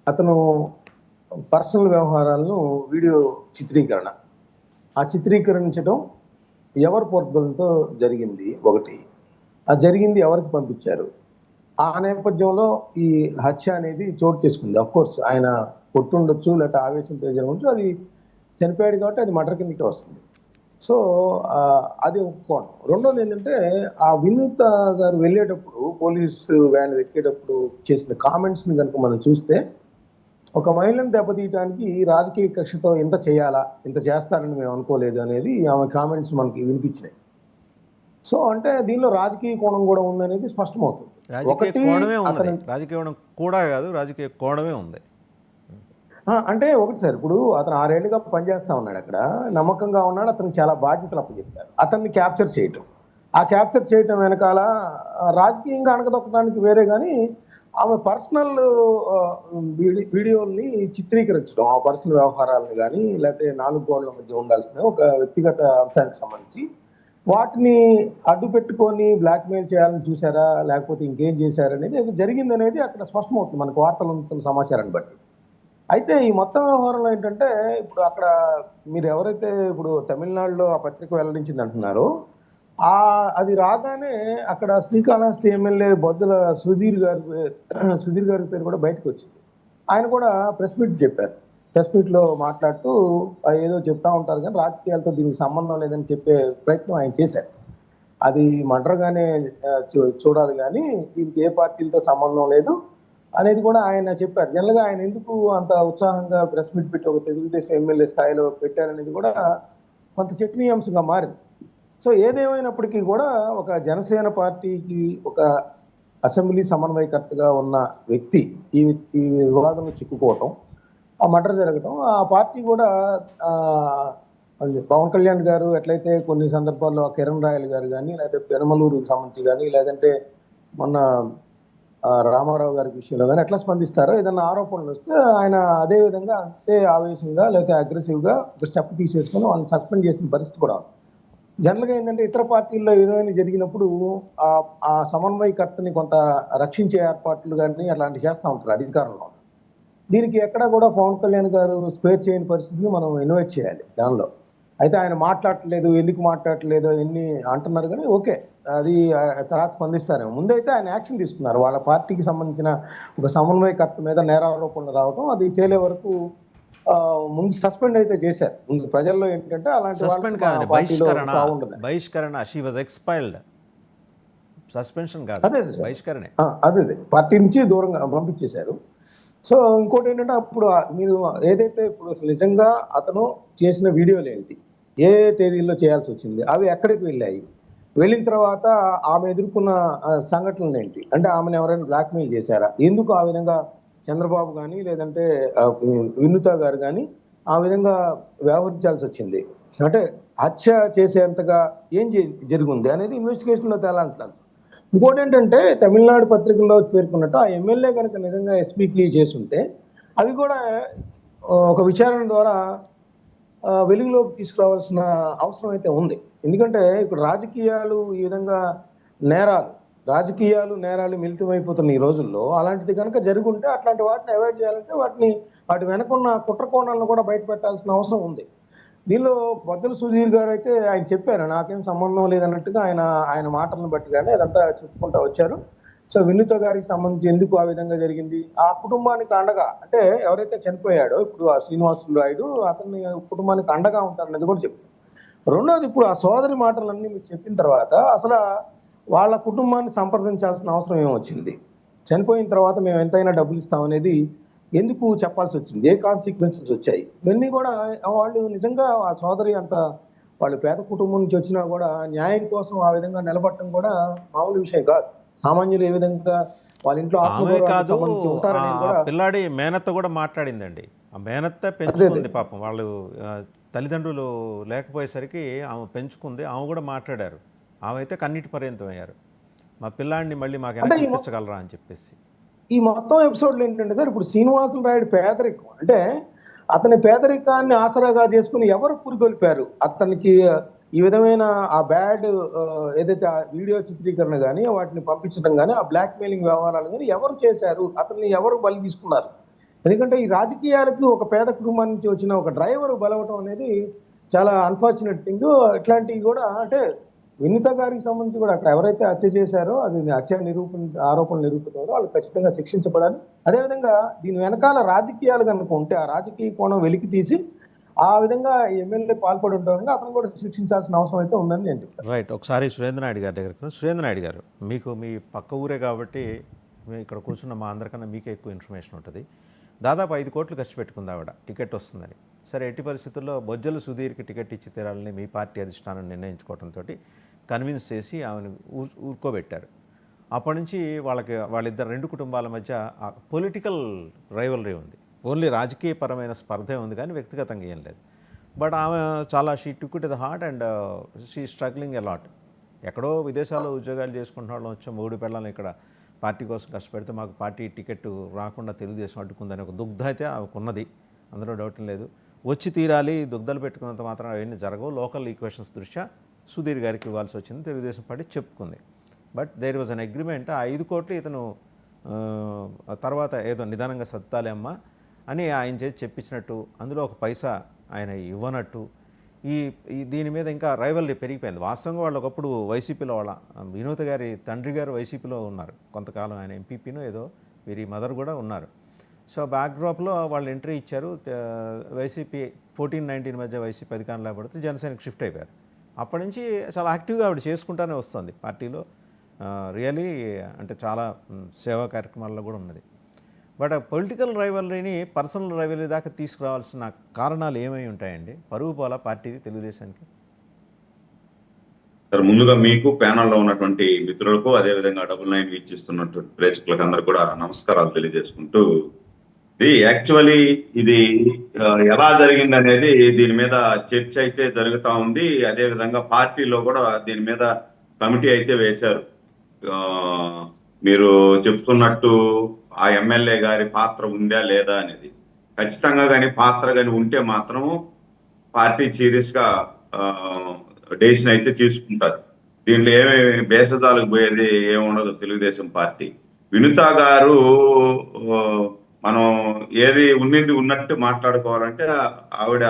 అతను పర్సనల్ వ్యవహారాలను వీడియో చిత్రీకరణ. ఆ చిత్రీకరించడం ఎవరి పోర్టుబలంతో జరిగింది ఒకటి. ఆ జరిగింది ఎవరికి పంపించారు? ఆ నేపథ్యంలో ఈ హత్య అనేది చోటు చేసుకుంది. అఫ్‌కోర్స్ ఆయన కొట్టుండొచ్చు, లేకపోతే ఆవేశంతో జరగొచ్చు. అది చనిపోయాడు కాబట్టి అది మర్డర్ కిందకే వస్తుంది. సో, అది ఒక కోణం. రెండోదేంటంటే, ఆ వినూత గారు వెళ్ళేటప్పుడు పోలీసు వ్యాన్ ఎక్కేటప్పుడు చేసిన కామెంట్స్‌ని గనుక మనం చూస్తే, ఒక మహిళను దెబ్బతీయటానికి రాజకీయ కక్షతో ఇంత చేయాలా? ఇంత చేస్తారని మేము అనుకోలేదు అనేది ఆమె కామెంట్స్ మనకి వినిపించినాయి. సో, అంటే దీనిలో రాజకీయ కోణం గూడా ఉందనేది స్పష్టమవుతుంది. రాజకీయ ఒకటి కోణమే ఉన్నది. అతను రాజకీయ కోణం కూడా కాదు, రాజకీయ కోణమే ఉంది. అంటే ఒకటి సార్, ఇప్పుడు అతను 6 ఏళ్లుగా పనిచేస్తా ఉన్నాడక్కడ. నమ్మకంగా ఉన్నాడు. అతనికి చాలా బాధ్యతలు అప్పజెప్పారు. అతన్ని క్యాప్చర్ చేయటం. ఆ క్యాప్చర్ చేయటం వెనకాల రాజకీయంగా అణగదొక్కడానికి వేరే గాని, ఆమె పర్సనల్ వీడియోల్ని చిత్రీకరించడం. ఆ పర్సనల్ వ్యవహారాలను గాని, లేతే 4 గోడల మధ్య ఉండాల్సిన ఒక వ్యక్తిగత అంశానికి సంబంధించి, వాటిని అడ్డు పెట్టుకొని బ్లాక్‌మెయిల్ చేయాలని చూసారా? లేకపోతే ఇంకేం చేశారనేది ఏదో జరిగిందనేది అక్కడ స్పష్టమవుతుంది మనకు వార్తల్లో అందుతున్న సమాచారాన్ని బట్టి. అయితే ఈ మొత్తం వ్యవహారంలో ఏంటంటే, ఇప్పుడు అక్కడ మీరు ఎవరైతే ఇప్పుడు తమిళనాడులో ఆ పత్రిక వెల్లడించిందంటున్నారో, అది రాగానే అక్కడ శ్రీకాళహస్తి ఎమ్మెల్యే బొజ్జల సుధీర్ గారి పేరు కూడా బయటకొచ్చింది. ఆయన కూడా ప్రెస్ మీట్ చెప్పారు. ప్రెస్ మీట్‌లో మాట్లాడుతూ ఏదో చెప్తా ఉంటారు గానీ, రాజకీయాలతో దీనికి సంబంధం లేదని చెప్పే ప్రయత్నం ఆయన చేశారు. అది మర్డర్‌గానే చూడాలి గానీ, దీనికి ఏ పార్టీలతో సంబంధం లేదు అనేది కూడా ఆయన చెప్పారు. జనరల్‌గా ఆయన ఎందుకు అంత ఉత్సాహంగా ప్రెస్ మీట్ పెట్టి ఒక తెలుగుదేశం ఎమ్మెల్యే స్థాయిలో పెట్టారనేది కూడా కొంత చర్చనీయాంశంగా మారింది. సో, ఏదేమైనప్పటికీ కూడా ఒక జనసేన పార్టీకి ఒక అసెంబ్లీ సమన్వయకర్తగా ఉన్న వ్యక్తి ఈ ఈ వివాదంలో చిక్కుకోవటం, ఆ మర్డర్ జరగటం, ఆ పార్టీ కూడా పవన్ కళ్యాణ్ గారు ఎట్లయితే కొన్ని సందర్భాల్లో కిరణ్ రాయల్ గారు గాని, లేకపోతే పెనమలూరుకి సంబంధించి గాని, లేదంటే మొన్న రామారావు గారి విషయంలో గాని ఎట్లా స్పందిస్తారో, ఏదన్నా ఆరోపణలొస్తే ఆయన అదే విధంగా అంతే ఆవేశంగా లేకపోతే అగ్రెసివ్‌గా ఒక స్టెప్ తీసేసుకొని వాళ్ళని సస్పెండ్ చేసిన పరిస్థితి కూడా ఉంది. జనరల్‌గా ఏందంటే ఇతర పార్టీల్లో ఏదైనా జరిగినప్పుడు ఆ సమన్వయకర్తని కొంత రక్షించే ఏర్పాట్లు గాని అట్లాంటివి చేస్తా ఉంటారు అధికారంలో. దీనికి ఎక్కడా కూడా పవన్ కళ్యాణ్ గారు స్పేర్ చేయని పరిస్థితిని మనం ఇన్వైట్ చేయాలి దానిలో. అయితే ఆయన మాట్లాడట్లేదు, ఎందుకు మాట్లాడట్లేదు అయన్నీ అంటున్నారు గానీ ఓకే. అది తర్వాత స్పందిస్తారేమో. ముందైతే ఆయన యాక్షన్ తీసుకున్నారు. వాళ్ళ పార్టీకి సంబంధించిన ఒక సమన్వయకర్త మీద నేరారోపణలు రావటం, అది తేలే వరకు ముందు సస్పెండ్ అయితే చేశారు. ముందు ప్రజల్లో ఏంటంటే అలాంటి సస్పెండ్ వాళ్ళకి మా కాదండి, పార్టీలో బహిష్కరణ. బాగుండదని. బహిష్కరణ. She was ఎక్స్‌పైల్డ్. సస్పెన్షన్ కాదు, అదే సార్. బహిష్కరణే. అదే. పార్టీ నుంచి దూరంగా పంపించేశారు. సో, ఇంకోటేంటంటే అప్పుడు మీరు ఏదైతే ఇప్పుడు అసలు నిజంగా అతను చేసిన వీడియోలేంటి? ఏ తేదీల్లో చేయాల్సొచ్చింది? అవి ఎక్కడికి వెళ్ళాయి? వెళ్ళిన తర్వాత ఆమె ఎదుర్కొన్న సంఘటనలేంటి? అంటే ఆమెను ఎవరైనా బ్లాక్‌మెయిల్ చేశారా? ఎందుకు ఆ విధంగా చంద్రబాబు గాని, లేదంటే వినుత గారు గాని ఆ విధంగా వ్యవహరించాల్సొచ్చింది? అంటే హత్య చేసేంతగా ఏం జరిగుంది అనేది ఇన్వెస్టిగేషన్‌లో తేలాలంటున్నాను. ఇంకోటేంటంటే తమిళనాడు పత్రికల్లో పేర్కొన్నట్టు ఆ ఎమ్మెల్యే గనక నిజంగా ఎస్పీకి చేసుంటే, అవి కూడా ఒక విచారణ ద్వారా వెలుగులోకి తీసుకురావాల్సిన అవసరం అయితే ఉంది. ఎందుకంటే ఇప్పుడు రాజకీయాలు ఈ విధంగా నేరాలు, నేరాలు మిళితమైపోతున్న ఈ రోజుల్లో అలాంటిది గనక జరిగుంటే అట్లాంటి వాటిని అవాయిడ్ చేయాలంటే వాటి వెనకున్న కుట్ర కోణాలను కూడా బయట పెట్టాల్సిన అవసరం ఉంది. దీనిలో బొజ్జల సుధీర్ గారైతే ఆయన చెప్పారు. నాకేం సంబంధం లేదన్నట్టుగా ఆయన మాటలను బట్టి గాని అదంతా చెప్పుకుంటా వచ్చారు. సో, వినుత గారికి సంబంధించి ఎందుకు ఆ విధంగా జరిగింది? ఆ కుటుంబానికి అండగా అంటే ఎవరైతే చనిపోయాడో ఇప్పుడు ఆ శ్రీనివాసులు రాయుడు అతని కుటుంబానికి అండగా ఉంటారనేది కూడా చెప్పారు. రెండోది ఇప్పుడు ఆ సోదరి మాటలన్నీ మీకు చెప్పిన తర్వాత అసల వాళ్ళ కుటుంబాన్ని సంప్రదించాల్సిన అవసరం ఏమొచ్చింది? చనిపోయిన తర్వాత మేము ఎంతైనా డబ్బులిస్తామనేది ఎందుకు చెప్పాల్సొచ్చింది? ఏ కాన్సిక్వెన్సెస్ వచ్చాయి? ఇవన్నీ కూడా వాళ్ళు నిజంగా ఆ సోదరి వాళ్ళు పేద కుటుంబం నుంచి వచ్చినా కూడా న్యాయం కోసం ఆ విధంగా నిలబడటం కూడా మామూలు విషయం కాదు. సామాన్యులు ఏ విధంగా వాళ్ళ ఇంట్లో ఆమె ఆత్మగౌరవానికి కాదు, సంబంధించి ఆ ఉంటారనేది ఆ కూడా పిల్లాడి మేనత్త కూడా మాట్లాడిందండి. ఆ మేనత్త అదే. పెంచుకుంది పాపం. వాళ్ళు తల్లిదండ్రులు లేకపోయేసరికి ఆమె పెంచుకుంది. ఆమె కూడా మాట్లాడారు. ఆమె అయితే కన్నీటి పర్యంతమయ్యారు. మా పిల్లాడిని మళ్ళీ మాకు అంటే వెనక్కి ఇప్పించగలరా అని చెప్పేసి. ఈ మొత్తం ఎపిసోడ్‌లో ఏంటంటే సార్ ఇప్పుడు శ్రీనివాసులు రాయుడు పేదరికం. అంటే అతని పేదరికాన్ని ఆసరాగా చేసుకొని ఎవరు పురిగొల్పారు? అతనికి ఈ విధమైన ఆ బ్యాడ్ ఏదైతే ఆ వీడియో చిత్రీకరణ గాని, వాటిని పంపించడం గాని, ఆ బ్లాక్‌మెయిలింగ్ వ్యవహారాలు గాని ఎవరు చేశారు? అతన్ని ఎవరు బలి తీసుకున్నారు? ఎందుకంటే ఈ రాజకీయాలకి ఒక పేద కుటుంబం నుంచి వచ్చిన ఒక డ్రైవర్ బలవటం అనేది చాలా అన్ఫార్చునేట్ థింగ్. ఇట్లాంటివి కూడా అంటే వినీత గారికి సంబంధించి కూడా అక్కడ ఎవరైతే హత్య చేశారో అది హత్య ఆరోపణలు నిరూపితారో వాళ్ళు ఖచ్చితంగా శిక్షించబడాలి. అదేవిధంగా దీని వెనకాల రాజకీయాలు కనుక ఉంటే ఆ రాజకీయ కోణం వెలికి తీసి ఆ విధంగా ఎమ్మెల్యే పాల్పడి ఉంటారని అతను కూడా శిక్షించాల్సిన అవసరం అయితే ఉందని నేను చెప్తాను. రైట్. ఒకసారి సురేంద్ర నాయుడు గారి దగ్గరకు. సురేంద్ర నాయుడు గారు, మీకు మీ పక్క ఊరే కాబట్టి మేము ఇక్కడ కూర్చున్న మా అందరికన్నా మీకే ఎక్కువ ఇన్ఫర్మేషన్ ఉంటుంది. దాదాపు 5 కోట్లు ఖర్చు పెట్టుకుంది ఆవిడ టికెట్ వస్తుందని. సరే, ఎట్టి పరిస్థితుల్లో బొజ్జల సుధీర్కి టికెట్ ఇచ్చి తీరాలని మీ పార్టీ అధిష్టానం నిర్ణయించుకోవడంతో కన్విన్స్ చేసి ఆమెను ఊరుకోబెట్టారు. అప్పటి నుంచి వాళ్ళిద్దరు 2 కుటుంబాల మధ్య పొలిటికల్ రైవలరీ ఉంది. ఓన్లీ రాజకీయపరమైన స్పర్ధే ఉంది కానీ వ్యక్తిగతంగా ఏం లేదు. బట్ ఆమె చాలా she took it the heart and she struggling a lot. ఎక్కడో విదేశాల్లో ఉద్యోగాలు చేసుకుంటున్న వాళ్ళు వచ్చి 3 పిల్లల్ని ఇక్కడ పార్టీ కోసం కష్టపెడితే మాకు పార్టీ టికెట్ రాకుండా తెలుగుదేశం అడ్డుకుందని ఒక దుగ్ధ అయితే ఆమెకు ఉన్నది, అందులో డౌట్ లేదు. వచ్చి తీరాలి, దుగ్ధలు పెట్టుకున్నంత మాత్రం అవన్నీ జరగవు. లోకల్ ఈక్వేషన్స్ దృష్ట్యా సుధీర్ గారికి ఇవ్వాల్సి వచ్చింది, తెలుగుదేశం పార్టీ చెప్పుకుంది. But there was an agreement. ఆ 5 కోట్లు ఇతను తర్వాత ఏదో నిదానంగా సత్తాలే అమ్మ అని ఆయన చేసి చెప్పించినట్టు, అందులో ఒక పైసా ఆయన ఇవ్వనట్టు, దీని మీద ఇంకా రైవల్రీ పెరిగిపోయింది. వాస్తవంగా వాళ్ళు ఒకప్పుడు వైసీపీలో వాళ్ళ వినోద్ గారి తండ్రి గారు వైసీపీలో ఉన్నారు కొంతకాలం, ఆయన ఎంపీపీనో ఏదో, వీరి మదర్ కూడా ఉన్నారు. సో బ్యాక్డ్రాప్లో వాళ్ళు ఎంట్రీ ఇచ్చారు. వైసీపీ 14-19 మధ్య వైసీపీ అధికారం లేకపోతే జనసేనకు షిఫ్ట్ అయిపోయారు. అప్పటి నుంచి చాలా యాక్టివ్గా ఆవిడ చేసుకుంటూనే వస్తుంది పార్టీలో. రియలీ అంటే చాలా సేవా కార్యక్రమాల్లో కూడా ఉన్నది. బట్ ఆ పొలిటికల్ రైవలరీని పర్సనల్ రైవలరీ దాకా తీసుకురావాల్సిన కారణాలు ఏమై ఉంటాయండి? పరువు పోలా పార్టీది తెలుగుదేశానికి? సార్, ముందుగా మీకు ప్యానల్లో ఉన్నటువంటి మిత్రులకు, అదేవిధంగా 99 వీక్షిస్తున్నటువంటి ప్రేక్షకులకు అందరూ కూడా నమస్కారాలు తెలియజేసుకుంటూ, యాక్చువల్లీ ఇది ఎలా జరిగింది అనేది దీని మీద చర్చ అయితే జరుగుతూ ఉంది. అదేవిధంగా పార్టీలో కూడా దీని మీద కమిటీ అయితే వేశారు. మీరు చెప్తున్నట్టు ఆ ఎమ్మెల్యే గారి పాత్ర ఉందా లేదా అనేది ఖచ్చితంగా కానీ పాత్ర కానీ ఉంటే మాత్రం పార్టీ సీరియస్ గా డెసిషన్ అయితే తీసుకుంటారు. దీంట్లో ఏమి భేషజాలకు పోయేది ఏముండదు తెలుగుదేశం పార్టీ. వినుత గారు మనం ఏది ఉన్నది ఉన్నట్టు మాట్లాడుకోవాలంటే ఆవిడ